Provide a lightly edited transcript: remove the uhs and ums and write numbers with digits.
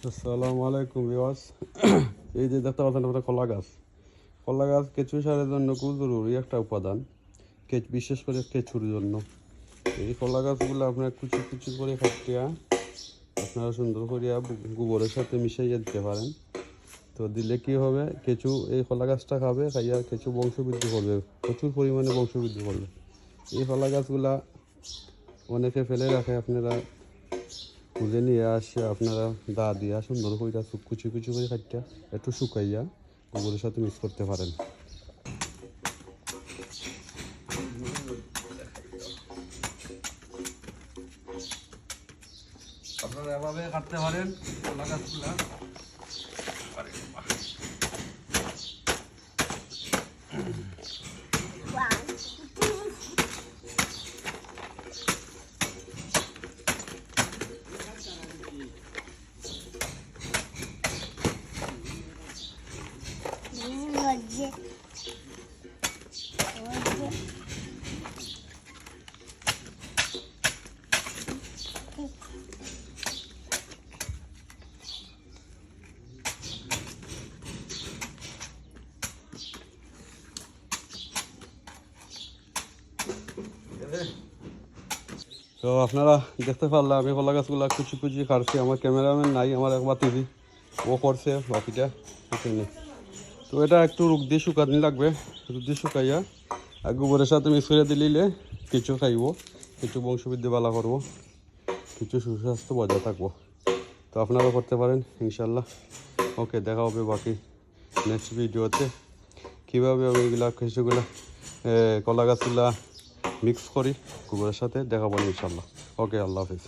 আসসালামু আলাইকুম ভিউয়ার্স। এই যে দেখতে পাচ্ছেন আপনারা কলা গাছ কেঁচু সারের জন্য খুব জরুরি একটা উপাদান, বিশেষ করে কেঁচুর জন্য। এই কলা গাছগুলো আপনারা কুচি কুচি করে কাটিয়া আপনারা সুন্দর করিয়া গোবরের সাথে মিশাইয়া দিতে পারেন। তো দিলে কি হবে, কেঁচু এই কলা গাছটা খাবে, খাইয়া কেঁচু বংশবৃদ্ধি করবে, প্রচুর পরিমাণে বংশবৃদ্ধি করবে। এই কলা গাছগুলা অনেকে ফেলে রাখে, আপনারা খুঁজে নিয়ে আসে আপনারা দা দিয়া সুন্দর করে কুচি কুচি করে কাটিয়া একটু শুকাইয়া গোবরের সাথে মিক্স করতে পারেন। আপনারা এভাবে কাটতে পারেন কলা গাছগুলা। তো আপনারা দেখতে পারলাম আমি কলা গাছগুলা কুচি কুচি কাটছি। আমার ক্যামেরাম্যান নাই, আমার একবার টিভি ও করছে বাকিটা নেই। তো এটা একটু রোদ দিয়ে শুকানি লাগবে, রোদ দিয়ে শুকাইয়া আর গোবরের সাথে মিক্স করে দিলে কিছু খাইব, কিছু বংশবৃদ্ধি বালা করবো, কিছু সুস্বাস্থ্য বজায় থাকবো। তো আপনারাও করতে পারেন ইনশাল্লাহ। ওকে, দেখা হবে বাকি নেক্সট ভিডিওতে, কীভাবে আমি এগুলা কিছুগুলা কলা গাছগুলা মিক্স করি গোবরের সাথে দেখাবো ইনশাল্লাহ। ওকে, আল্লাহ হাফিজ।